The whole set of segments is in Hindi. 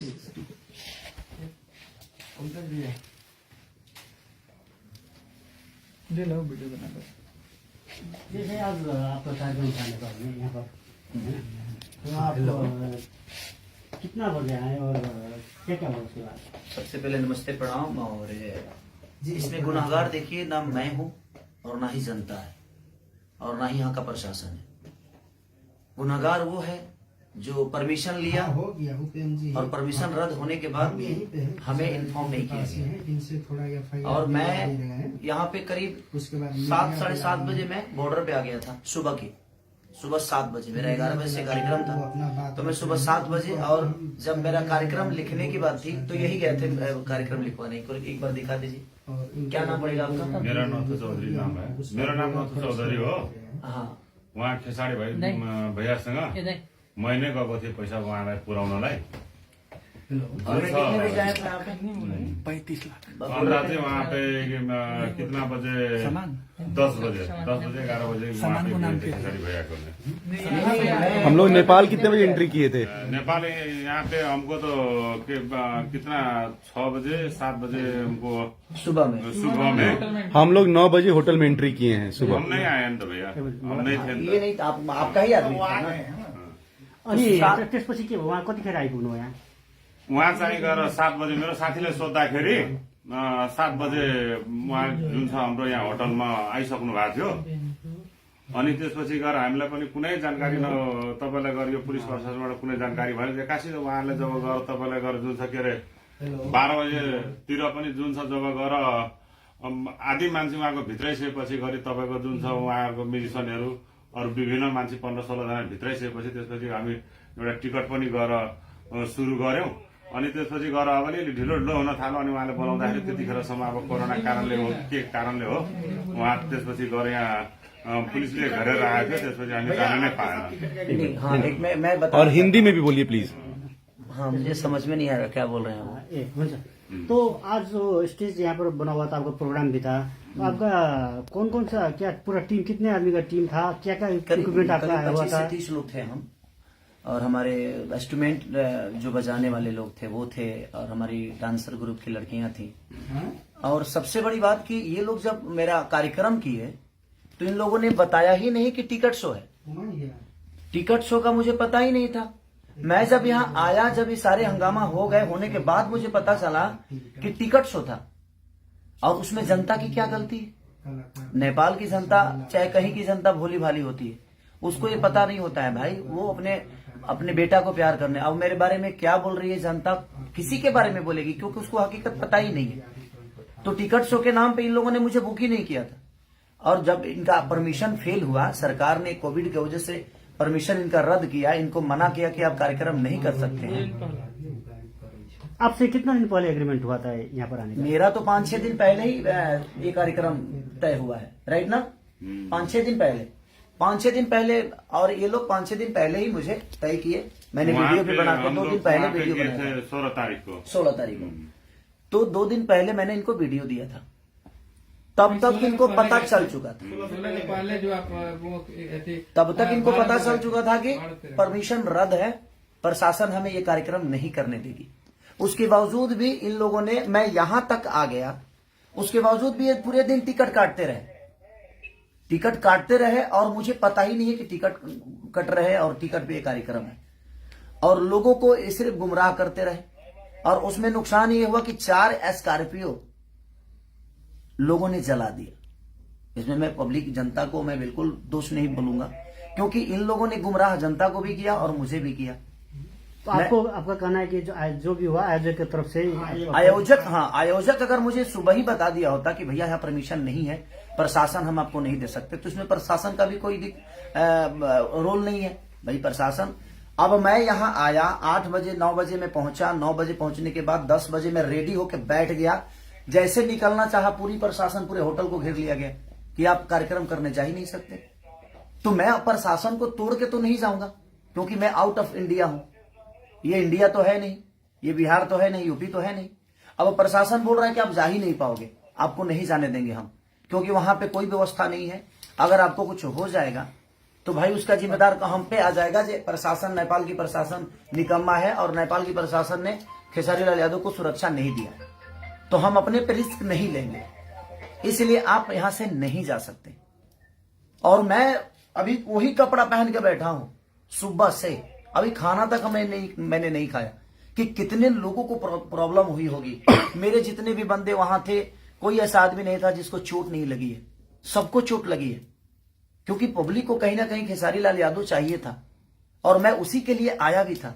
ले लो वीडियो बना लो। जैसे आज आपका कार्यक्रम खाने का है यहाँ पर, तो आप कितना बजे आए और क्या क्या हुआ उसके बाद? सबसे पहले नमस्ते प्रणाम। और इसमें गुनाहगार देखिए ना मैं हूँ और ना ही जनता है और ना ही यहाँ का प्रशासन है। गुनाहगार वो है जो परमिशन लिया और परमिशन रद्द होने के बाद भी हमें इन्फॉर्म नहीं किया गया। और मैं यहाँ पे करीब 7 साढ़े 7 बजे मैं बॉर्डर पे आ गया था। सुबह 7 बजे मेरा 11 बजे से कार्यक्रम था, तो मैं सुबह 7 बजे, और जब मेरा कार्यक्रम लिखने की बात थी तो यही गए थे कार्यक्रम लिखवाने को। एक बार दिखा दीजिए, क्या नाम पड़ेगा आपका? मेरा नाम तो चौधरी नाम है। मेरा नाम तो चौधरी हो। हाँ, उहाँ खेसाडी भैयासँग महीने गएको थिएँ पैसा उहाँलाई पुर्याउनलाई। और कितने बजे आए थे आप? 35 लाख। पंद्रह चाहिँ वहाँ पे कितना बजे? 10 बजे 11 बजे वहाँ पे खेसाडी भैया को हम लोग नेपाल कितने बजे एंट्री किए थे? नेपाल यहाँ पे हमको तो कितना 6 बजे 7 बजे हमको सुबह में हम लोग 9 बजे होटल में एंट्री किए हैं सुबह। हम नहीं आए तो भैया, हम नहीं थे। ये नहीं, आपका ही आदमी था ना? अनि त्यसपछि के भयो, उहाँ कतिखेर आइपुग्नु यहाँ? उहाँ चाहिँ गएर 7 बजे मेरो साथीले सोद्धाखेरि 7 बजे उहाँ जुन छ हाम्रो यहाँ होटलमा आइसक्नु भएको थियो। अनि त्यसपछि गएर हामीलाई पनि कुनै जानकारी न तपाईँलाई गएर यो पुलिस प्रशासनबाट कुनै जानकारी भएन। एक्कासी उहाँले जब गएर तपाईँलाई गएर जुन छ के अरे 12 बजेतिर पनि जुन छ जब गएर आधी मान्छे उहाँको भित्रै सकेपछि गरी तपाईँको जुन छ उहाँहरूको म्युजिसियनहरू अरू विभिन्न मान्छे 15-16 जना भित्रै सकेपछि त्यसपछि हामी एउटा टिकट पनि गएर सुरु गर्यौं। अनि त्यसपछि गएर अब अलिअलि ढिलो हुन थाल्यो। अनि उहाँले बोलाउँदाखेरि त्यतिखेरसम्म अब कोरोना कारणले हो के कारणले हो उहाँ त्यसपछि गएर यहाँ पुलिसले घेरेर आएको थियो। त्यसपछि हामी जान नै पाएन। हाँ, एक मैं बता। और हिंदी में भी बोलिए प्लीज। हाँ, मुझे समझ में नहीं आ रहा क्या बोल रहे हैं आप। तो आज जो स्टेज यहाँ पर बना हुआ था, आपका प्रोग्राम भी था, तो आपका कौन कौन सा क्या पूरा टीम, कितने आदमी का टीम था, क्या क्या इक्विपमेंट आपका आया हुआ था? 25 से 30 लोग थे हम, और हमारे इंस्ट्रूमेंट जो बजाने वाले लोग थे वो थे, और हमारी डांसर ग्रुप की लड़कियां थी। और सबसे बड़ी बात कि ये लोग जब मेरा कार्यक्रम किए तो इन लोगों ने बताया ही नहीं कि टिकट शो है। टिकट शो का मुझे पता ही नहीं था। मैं जब यहाँ आया, जब ये सारे हंगामा हो गए होने के बाद मुझे पता चला कि टिकट शो था। और उसमें जनता की क्या गलती है? नेपाल की जनता चाहे कहीं की जनता भोली भाली होती है, उसको ये पता नहीं होता है भाई। वो अपने बेटा को प्यार करने, अब मेरे बारे में क्या बोल रही है जनता, किसी के बारे में बोलेगी, क्योंकि उसको हकीकत पता ही नहीं है। तो टिकट शो के नाम पे इन लोगों ने मुझे बुक ही नहीं किया था। और जब इनका परमिशन फेल हुआ, सरकार ने कोविड की वजह से परमिशन इनका रद्द किया, इनको मना किया कि आप कार्यक्रम नहीं कर सकते हैं। आपसे कितना दिन पहले एग्रीमेंट हुआ था यहाँ पर आने का? मेरा तो 5-6 दिन पहले ही ये कार्यक्रम तय हुआ है, राइट ना? 5-6 दिन पहले, 5-6 दिन पहले, और ये लोग 5-6 दिन पहले ही मुझे तय किए। मैंने वीडियो भी बना के 2 दिन पहले वीडियो बनाया, 16 तारीख को। तो 2 दिन पहले मैंने इनको वीडियो दिया था, तब तक इनको पता चल चुका था। तब तक इनको पता चल चुका था कि परमिशन रद्द है, प्रशासन हमें ये कार्यक्रम नहीं करने देगी। उसके बावजूद भी इन लोगों ने, मैं यहां तक आ गया, उसके बावजूद भी ये पूरे दिन टिकट काटते रहे और मुझे पता ही नहीं है कि टिकट कट रहे और टिकट पे ये कार्यक्रम है। और लोगों को सिर्फ गुमराह करते रहे। और उसमें नुकसान ये हुआ कि 4 स्कॉर्पियो लोगों ने जला दिया। इसमें मैं पब्लिक जनता को मैं बिल्कुल दोष नहीं बोलूंगा, क्योंकि इन लोगों ने गुमराह जनता को भी किया और मुझे भी किया। तो आपका कहना है कि जो भी हुआ आयोजक की तरफ से, आयोजक अगर मुझे सुबह ही बता दिया होता कि भैया यहाँ परमिशन नहीं है, प्रशासन हम आपको नहीं दे सकते, तो इसमें प्रशासन का भी कोई रोल नहीं है भाई। प्रशासन, अब मैं यहाँ आया 8 बजे 9 बजे में पहुंचा, 9 बजे पहुंचने के बाद 10 बजे में रेडी होकर बैठ गया। जैसे निकलना चाहा, पूरी प्रशासन पूरे होटल को घेर लिया गया कि आप कार्यक्रम करने जा ही नहीं सकते। तो मैं प्रशासन को तोड़ के तो नहीं जाऊंगा, क्योंकि मैं आउट ऑफ इंडिया हूं। ये इंडिया तो है नहीं, ये बिहार तो है नहीं, यूपी तो है नहीं। अब प्रशासन बोल रहा है कि आप जा ही नहीं पाओगे, आपको नहीं जाने देंगे हम, क्योंकि वहां पे कोई व्यवस्था नहीं है। अगर आपको कुछ हो जाएगा तो भाई उसका जिम्मेदार हम पे आ जाएगा जे प्रशासन, नेपाल की प्रशासन निकम्मा है और नेपाल की प्रशासन ने खेसारी लाल यादव को सुरक्षा नहीं दिया, तो हम अपने पे रिस्क नहीं लेंगे, इसलिए आप यहां से नहीं जा सकते। और मैं अभी वही कपड़ा पहन के बैठा हूं सुबह से, अभी खाना तक मैंने नहीं खाया कि कितने लोगों को प्रॉब्लम हुई होगी। मेरे जितने भी बंदे वहां थे, कोई ऐसा आदमी नहीं था जिसको चोट नहीं लगी है, सबको चोट लगी है, क्योंकि पब्लिक को कहीं ना कहीं खेसारी लाल यादव चाहिए था और मैं उसी के लिए आया भी था।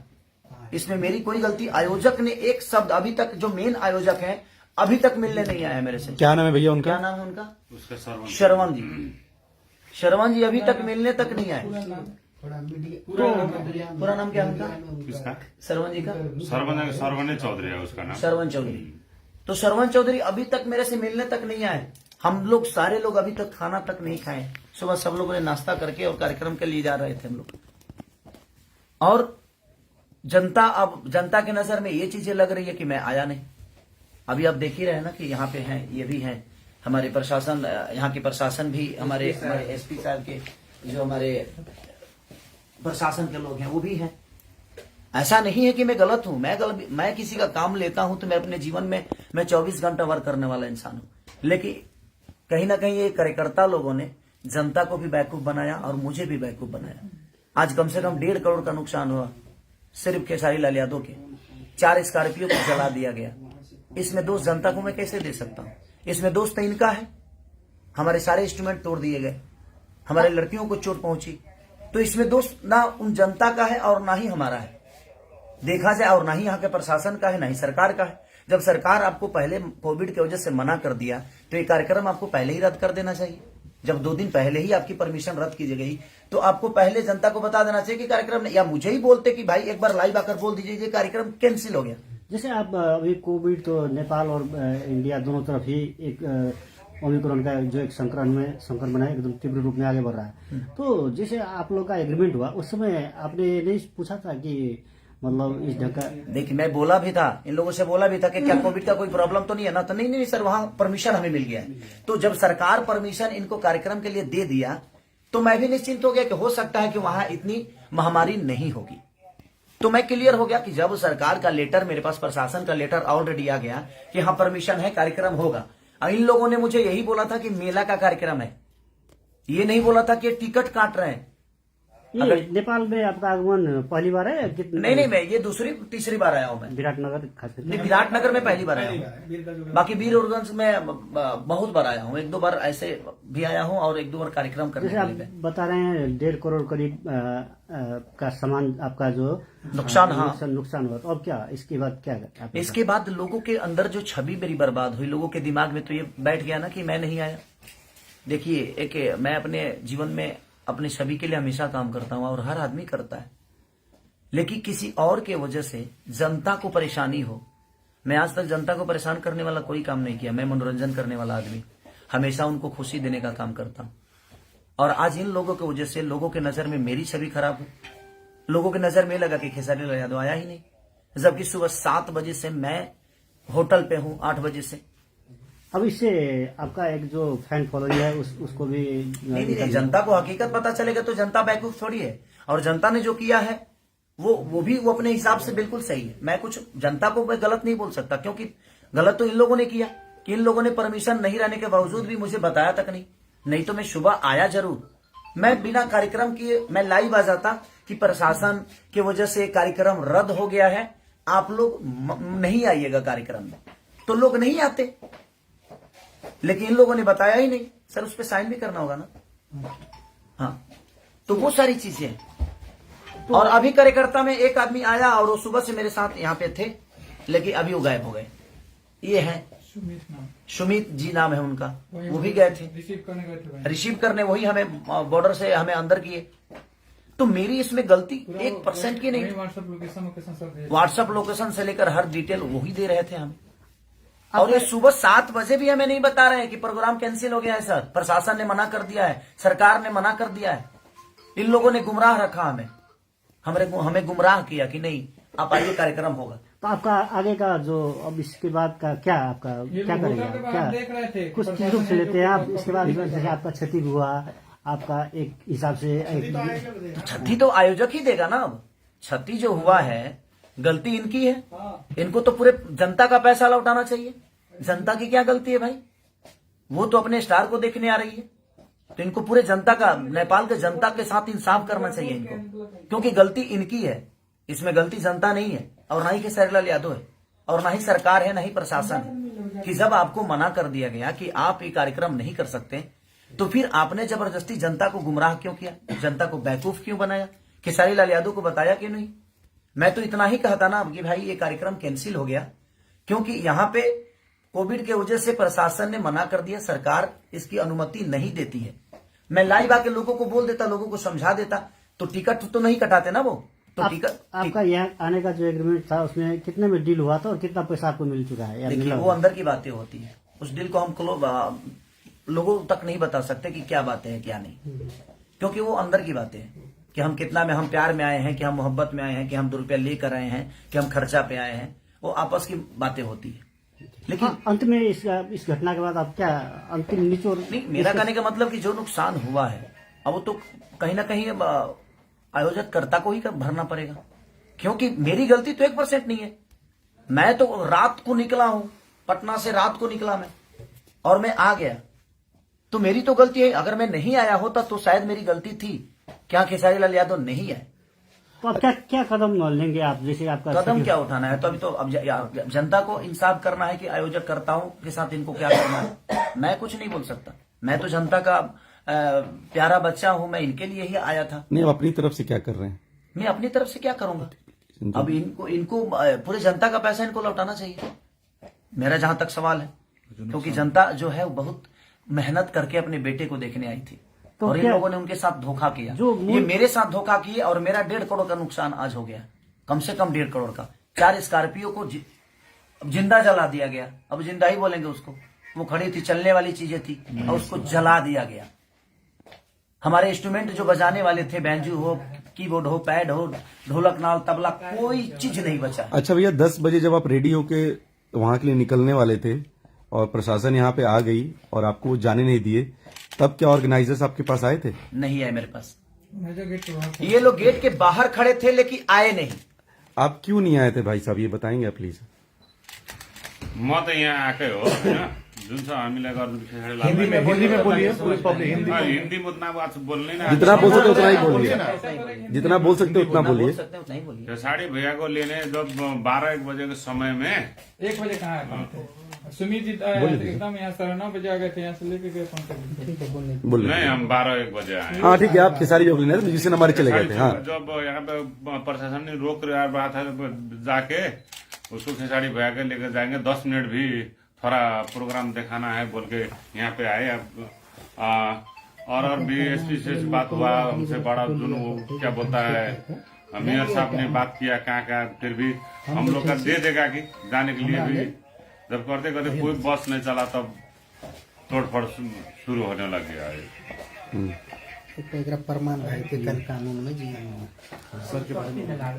इसमें मेरी कोई गलती, आयोजक ने एक शब्द अभी तक, जो मेन आयोजक है अभी तक मिलने नहीं आया मेरे से। क्या नाम है भैया उनका? क्या नाम है उनका? उसका श्रवण जी। श्रवण जी अभी तक मिलने तक नहीं आए। पूरा नाम क्या है उनका? किसका? श्रवण जी का? सरवने चौधरी है उसका नाम। श्रवण चौधरी। तो श्रवण चौधरी अभी तक मेरे से मिलने तक नहीं आए। हम लोग सारे लोग अभी तक खाना तक नहीं खाए। सुबह सब लोगों ने नाश्ता करके और कार्यक्रम के लिए जा रहे थे हम लोग। और जनता, अब जनता की नजर में ये चीजें लग रही है कि मैं आया नहीं। अभी आप देख ही रहे हैं ना कि यहाँ पे हैं, ये भी हैं हमारे प्रशासन, यहाँ की प्रशासन भी, हमारे एसपी साहब के जो हमारे प्रशासन के लोग हैं वो भी हैं। ऐसा नहीं है कि मैं गलत हूं, मैं किसी का काम लेता हूं तो मैं अपने जीवन में मैं 24 घंटा वर्क करने वाला इंसान हूं, लेकिन कहीं ना कहीं ये कार्यकर्ता लोगों ने जनता को भी बेवकूफ बनाया और मुझे भी बेवकूफ बनाया। आज कम से कम 1.5 करोड़ का नुकसान हुआ सिर्फ खेसारी लाल यादव के। 4 स्कॉर्पियो को जला दिया गया। इसमें दोष जनता को मैं कैसे दे सकता हूं? इसमें दोष तो इनका है। हमारे सारे इंस्ट्रूमेंट तोड़ दिए गए, हमारे लड़कियों को चोट पहुंची, तो इसमें दोष ना उन जनता का है और ना ही हमारा है देखा जाए, और ना ही यहाँ के प्रशासन का है, ना ही सरकार का है। जब सरकार आपको पहले कोविड की वजह से मना कर दिया तो ये कार्यक्रम आपको पहले ही रद्द कर देना चाहिए। जब 2 दिन पहले ही आपकी परमिशन रद्द की गई तो आपको पहले जनता को बता देना चाहिए कि कार्यक्रम, या मुझे ही बोलते कि भाई एक बार लाइव आकर बोल दीजिए ये कार्यक्रम कैंसिल हो गया। जैसे आप अभी कोविड तो नेपाल और इंडिया दोनों तरफ ही एक ओमिक्रॉन का जो एक संक्रमण है एकदम तीव्र रूप में आगे बढ़ रहा है। तो जैसे आप लोग का एग्रीमेंट हुआ उस समय आपने नहीं पूछा था कि मतलब इस ढंग का? देखिए मैं बोला भी था, इन लोगों से बोला भी था कि क्या कोविड का कोई प्रॉब्लम तो नहीं है ना? तो नहीं सर, वहां परमिशन हमें मिल गया है। तो जब सरकार परमिशन इनको कार्यक्रम के लिए दे दिया तो मैं भी निश्चिंत हो गया कि हो सकता है कि वहां इतनी महामारी नहीं होगी। तो मैं क्लियर हो गया कि जब सरकार का लेटर, मेरे पास प्रशासन का लेटर ऑलरेडी आ गया कि हाँ परमिशन है, कार्यक्रम होगा। इन लोगों ने मुझे यही बोला था कि मेला का कार्यक्रम है, ये नहीं बोला था कि टिकट काट रहे हैं। नेपाल में आपका आगमन पहली बार है? नहीं, मैं ये तीसरी बार आया हूँ। मैं विराटनगर खास नहीं, विराटनगर में पहली बार आया हूँ। बाकी वीरगंज में बहुत बार आया हूँ, 1-2 बार ऐसे भी आया हूँ और 1-2 बार कार्यक्रम करने के लिए। बता रहे हैं 1.5 करोड़ करीब का सामान आपका जो नुकसान, हाँ नुकसान हुआ। तो अब क्या इसके बाद क्या? इसके बाद लोगों के अंदर जो छवि मेरी बर्बाद हुई, लोगों के दिमाग में तो ये बैठ गया ना कि मैं नहीं आया। देखिए मैं अपने जीवन में अपने छवि के लिए हमेशा काम करता हूं और हर आदमी करता है, लेकिन किसी और के वजह से जनता को परेशानी हो। मैं आज तक जनता को परेशान करने वाला कोई काम नहीं किया। मैं मनोरंजन करने वाला आदमी, हमेशा उनको खुशी देने का काम करता हूं। और आज इन लोगों की वजह से लोगों के नजर में मेरी छवि खराब हो। लोगों के नजर में लगा कि खेसारी लाल यादव आया ही नहीं, जबकि सुबह 7 बजे से मैं होटल पे हूं, 8 बजे से। अब इससे आपका एक जो फैन फॉलोइंग है उसको भी नहीं, जनता को हकीकत पता चलेगा तो जनता बेवकूफ थोड़ी है। और जनता ने जो किया है वो अपने हिसाब से बिल्कुल सही है। मैं कुछ जनता को मैं गलत नहीं बोल सकता, क्योंकि गलत तो इन लोगों ने किया कि इन लोगों ने परमिशन नहीं रहने के बावजूद भी मुझे बताया तक नहीं तो मैं सुबह आया जरूर। मैं बिना कार्यक्रम किए मैं लाइव आ जाता कि प्रशासन की वजह से कार्यक्रम रद्द हो गया है, आप लोग नहीं आइएगा कार्यक्रम में, तो लोग नहीं आते। लेकिन इन लोगों ने बताया ही नहीं। सर उस पर साइन भी करना होगा ना। हाँ, तो वो सारी चीजें हैं। और अभी कार्यकर्ता में एक आदमी आया और वो सुबह से मेरे साथ यहाँ पे थे, लेकिन अभी वो गायब हो गए। ये है सुमित जी नाम है उनका, वो भी गए थे रिसीव करने, वही हमें बॉर्डर से हमें अंदर किए। तो मेरी इसमें गलती 1% की नहीं। व्हाट्सएप लोकेशन से लेकर हर डिटेल वही दे रहे थे हमें। और ये सुबह 7 बजे भी हमें नहीं बता रहे हैं कि प्रोग्राम कैंसिल हो गया है सर, प्रशासन ने मना कर दिया है, सरकार ने मना कर दिया है। इन लोगों ने गुमराह रखा हमें गुमराह किया कि नहीं आप आइए कार्यक्रम होगा। तो आपका आगे का जो अब इसके बाद का क्या क्या करेगा? क्या कुछ चीजों से लेते हैं आप? इसके बाद जैसे आपका क्षति हुआ, आपका एक हिसाब से क्षति तो आयोजक ही देगा ना। अब क्षति जो हुआ है गलती इनकी है, इनको तो पूरे जनता का पैसा लौटाना चाहिए। जनता की क्या गलती है भाई, वो तो अपने स्टार को देखने आ रही है, तो इनको पूरे जनता का, नेपाल के जनता के साथ इंसाफ करना चाहिए इनको, क्योंकि गलती इनकी है, इसमें गलती जनता नहीं है और ना ही खेसारीलाल यादव है और ना ही सरकार है, ना ही प्रशासन है। कि जब आपको मना कर दिया गया कि आप ये कार्यक्रम नहीं कर सकते, तो फिर आपने जबरदस्ती जनता को गुमराह क्यों किया, जनता को बेवकूफ क्यों बनाया, खेसारीलाल यादव को बताया क्यों नहीं। मैं तो इतना ही कहता ना कि भाई ये कार्यक्रम कैंसिल हो गया, क्योंकि यहाँ पे कोविड के वजह से प्रशासन ने मना कर दिया, सरकार इसकी अनुमति नहीं देती है। मैं लाइव आके लोगों को बोल देता, लोगों को समझा देता, तो टिकट तो नहीं कटाते ना वो। तो टिकट आपका यहाँ आने का जो एग्रीमेंट था उसमें कितने में डील हुआ था और कितना पैसा आपको मिल चुका है? देखिए वो अंदर की बातें होती है, उस डील को हम लोगों तक नहीं बता सकते कि क्या बातें हैं क्या नहीं, क्योंकि वो अंदर की बातें हैं कि हम कितना में, हम प्यार में आए हैं कि हम मोहब्बत में आए हैं कि हम 2 रुपया लेकर आए हैं कि हम खर्चा पे आए हैं, वो आपस की बातें होती है। लेकिन अंत में इस घटना के बाद आप क्या अंतिम निचोड़? नहीं, मेरा कहने का मतलब कि जो नुकसान हुआ है अब वो तो कहीं ना कहीं आयोजक कर्ता को ही भरना पड़ेगा, क्योंकि मेरी गलती तो 1% नहीं है। मैं तो रात को निकला हूं, पटना से रात को निकला मैं और मैं आ गया, तो मेरी तो गलती है। अगर मैं नहीं आया होता तो शायद मेरी गलती थी, क्या खेसारीलाल यादव नहीं है। तो अब क्या कदम लेंगे आप? जैसे आपका कदम क्या उठाना है, तो अभी तो अब जनता को इंसाफ करना है कि आयोजक कर्ताओं के साथ इनको क्या करना है। मैं कुछ नहीं बोल सकता, मैं तो जनता का प्यारा बच्चा हूं, मैं इनके लिए ही आया था। नहीं, अपनी तरफ से क्या कर रहे हैं? मैं अपनी तरफ से क्या करूंगा, अब इनको पूरे जनता का पैसा इनको लौटाना चाहिए, मेरा जहां तक सवाल है। क्योंकि जनता जो है वो बहुत मेहनत करके अपने बेटे को देखने आई थी, तो और इन लोगों ने उनके साथ धोखा किया। ये मेरे साथ धोखा किए और मेरा 1.5 करोड़ का नुकसान आज हो गया, कम से कम 1.5 करोड़ का। 4 स्कॉर्पियो को जिंदा जला दिया गया, अब जिंदा ही बोलेंगे उसको, वो खड़ी थी, चलने वाली चीजें थी और उसको जला दिया गया। हमारे इंस्ट्रूमेंट जो बजाने वाले थे, बैंजू हो, कीबोर्ड हो, पैड हो, ढोलक, नाल, तबला, कोई चीज नहीं बचा। अच्छा भैया, 10 बजे जब आप रेडी होके वहां के लिए निकलने वाले थे और प्रशासन यहाँ पे आ गई और आपको जाने नहीं दिए, तब क्या ऑर्गेनाइजर्स आपके पास आए थे? नहीं आए मेरे पास, ये लोग गेट के बाहर खड़े थे लेकिन आए नहीं। आप क्यों नहीं आए थे भाई साहब, ये बताएंगे प्लीज? म त यहाँ आएकै हो होइन, जुन छ हामीलाई गर्नु हिंदी में बोलिए पूरी पब्लिक हिंदी में। हिन्दी मुद्दा आज बोल्ने ना, जितना बोल सकते उतना ही बोलिए, जितना बोल सकते उतना बोलिए। नहीं बोलिए। खेसारी भैया को लेने जब 12-1 बजे के समय में 1 बजे कहाँ आए? सुमित जी एकदम यहाँ 9:30 बजे आ गए थे, यहाँ से लेके गए बोलिए। नहीं, हम 12-1 बजे आए। हाँ ठीक है, आप खेसारी होके लेने म्यूजिशियन हमारे चले गए थे। हाँ, जब यहाँ पे प्रशासन ने रोक रहा था जाके उसको खेसारी भैया के लेकर जाएंगे, 10 मिनट भी थोड़ा प्रोग्राम दिखाना है बोल के यहाँ पे आए। और भी एसपी से बात हुआ, हमसे बड़ा जुन क्या बोलता है, मेयर साहब ने बात किया कहाँ, फिर भी हम लोग का दे देगा कि जाने के लिए भी। जब करते करते कोई बस नहीं चला तब तोड़फोड़ शुरू होने लग गया है। प्रमाण कानून में जी।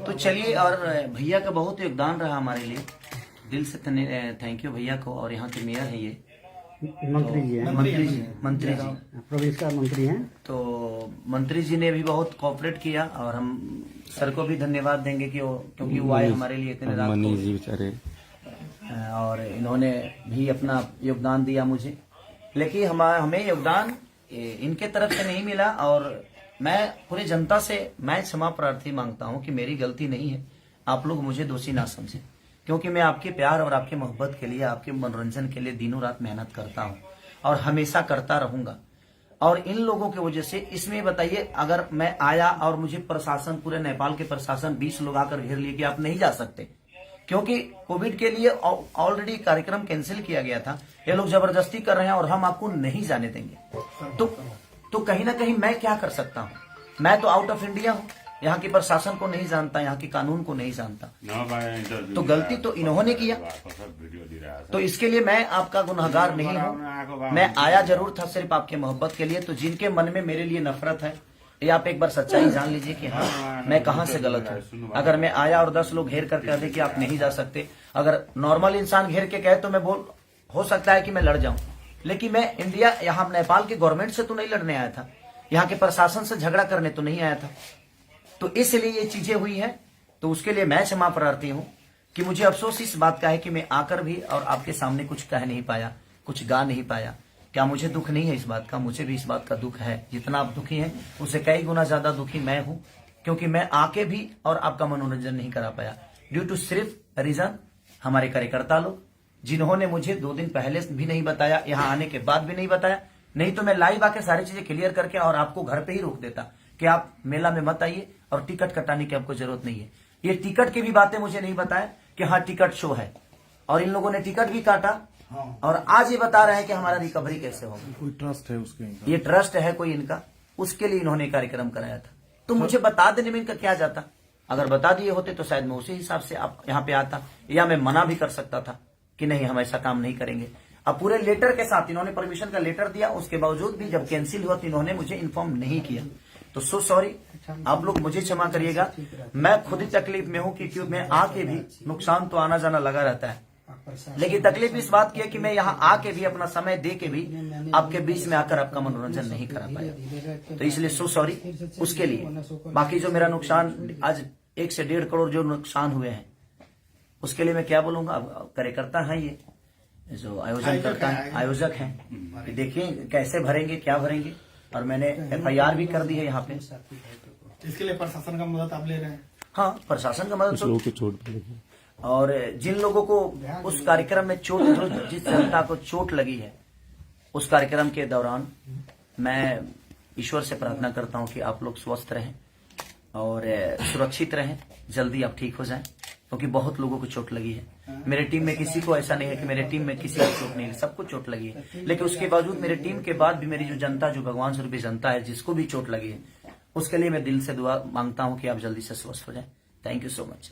तो चलिए, और भैया का बहुत योगदान रहा हमारे लिए, दिल से थैंक यू भैया को। और यहाँ के मेयर है ये मंत्री जी हैं, मंत्री जी प्रदेश का मंत्री हैं। तो मंत्री जी ने भी बहुत कोऑपरेट किया और हम सर को भी धन्यवाद देंगे कि क्योंकि वो आए हमारे लिए इतने रात मनीष जी बेचारे, और इन्होंने भी अपना योगदान दिया मुझे। लेकिन हमें योगदान इनके तरफ से नहीं मिला, और मैं पूरी जनता से मैं क्षमा प्रार्थी मांगता हूं कि मेरी गलती नहीं है, आप लोग मुझे दोषी ना समझें, क्योंकि मैं आपके प्यार और आपके मोहब्बत के लिए, आपके मनोरंजन के लिए दिनों रात मेहनत करता हूं और हमेशा करता रहूंगा। और इन लोगों की वजह से, इसमें बताइए, अगर मैं आया और मुझे प्रशासन, पूरे नेपाल के प्रशासन 20 लोग आकर घेर लिए कि आप नहीं जा सकते, क्योंकि कोविड के लिए ऑलरेडी कार्यक्रम कैंसिल किया गया था, ये लोग जबरदस्ती कर रहे हैं और हम आपको नहीं जाने देंगे, तो कहीं ना कहीं मैं क्या कर सकता हूँ? मैं तो आउट ऑफ इंडिया हूँ, यहाँ के प्रशासन को नहीं जानता, यहाँ के कानून को नहीं जानता, तो गलती तो इन्होंने किया। तो इसके लिए मैं आपका गुनहगार नहीं हूँ, मैं आया जरूर था सिर्फ आपके मोहब्बत के लिए। तो जिनके मन में मेरे लिए नफरत है, ये आप एक बार सच्चाई जान लीजिए कि हाँ, मैं कहाँ से गलत हूँ। अगर मैं आया और 10 लोग घेर कर कह दे कि आप नहीं जा सकते, अगर नॉर्मल इंसान घेर के कहे तो मैं हो सकता है कि मैं लड़ जाऊं, लेकिन मैं इंडिया, यहाँ नेपाल के गवर्नमेंट से तो नहीं लड़ने आया था, यहाँ के प्रशासन से झगड़ा करने तो नहीं आया था। तो इसलिए ये चीजें हुई हैं। तो उसके लिए मैं क्षमा प्रार्थी हूं कि मुझे अफसोस इस बात का है कि मैं आकर भी और आपके सामने कुछ कह नहीं पाया, कुछ गा नहीं पाया। क्या मुझे दुख नहीं है इस बात का? मुझे भी इस बात का दुख है। जितना आप दुखी हैं उससे कई गुना ज्यादा दुखी मैं हूं, क्योंकि मैं आके भी और आपका मनोरंजन नहीं करा पाया ड्यू टू सिर्फ रीजन हमारे कार्यकर्ता लोग, जिन्होंने मुझे 2 दिन पहले भी नहीं बताया, यहाँ आने के बाद भी नहीं बताया। नहीं तो मैं लाइव आके सारी चीजें क्लियर करके और आपको घर पे ही रोक देता कि आप मेला में मत आइए और टिकट कटाने की आपको जरूरत नहीं है। ये टिकट की भी बातें मुझे नहीं बताया कि हाँ टिकट शो है, और इन लोगों ने टिकट भी काटा और आज ये बता रहे हैं कि हमारा रिकवरी कैसे होगा। कोई ट्रस्ट है उसके? ये ट्रस्ट है कोई इनका, उसके लिए इन्होंने कार्यक्रम कराया था। तो मुझे बता देने में इनका क्या जाता? अगर बता दिए होते तो शायद मैं उसी हिसाब से आप यहाँ पे आता, या मैं मना भी कर सकता था कि नहीं हम ऐसा काम नहीं करेंगे। अब पूरे लेटर के साथ इन्होंने परमिशन का लेटर दिया, उसके बावजूद भी जब कैंसिल हुआ तो इन्होंने मुझे इन्फॉर्म नहीं किया। तो सो सॉरी, आप लोग मुझे क्षमा करिएगा। मैं खुद ही तकलीफ में हूं क्योंकि मैं आके भी, नुकसान तो आना जाना लगा रहता है, लेकिन तकलीफ इस बात की है कि मैं यहाँ आके भी, अपना समय दे के भी आपके बीच में आकर आपका मनोरंजन नहीं करा पाया। तो इसलिए सो सॉरी उसके लिए। बाकी जो मेरा नुकसान आज 1 से 1.5 करोड़ जो नुकसान हुए हैं उसके लिए मैं क्या बोलूंगा। अब कार्यकर्ता है ये जो आयोजन करता है, आयोजक हैं, देखिए कैसे भरेंगे, क्या भरेंगे। और मैंने FIR भी कर दी है यहाँ पे। इसके लिए प्रशासन का मदद आप ले रहे हैं? हाँ, प्रशासन का मदद तो, के चोट लगी। और जिन लोगों को उस कार्यक्रम में चोट, जिस जनता को चोट लगी है उस कार्यक्रम के दौरान, मैं ईश्वर से प्रार्थना करता हूं कि आप लोग स्वस्थ रहें और सुरक्षित रहें, जल्दी आप ठीक हो जाएं, क्योंकि बहुत लोगों को चोट लगी है। मेरे टीम में किसी को ऐसा नहीं है कि मेरे टीम में किसी को चोट नहीं लगी, सबको चोट लगी है। लेकिन उसके बावजूद मेरे टीम के बाद भी मेरी जो जनता, जो भगवान स्वरूपी जनता है, जिसको भी चोट लगी है, उसके लिए मैं दिल से दुआ मांगता हूं कि आप जल्दी से स्वस्थ हो जाएं। Thank you so much.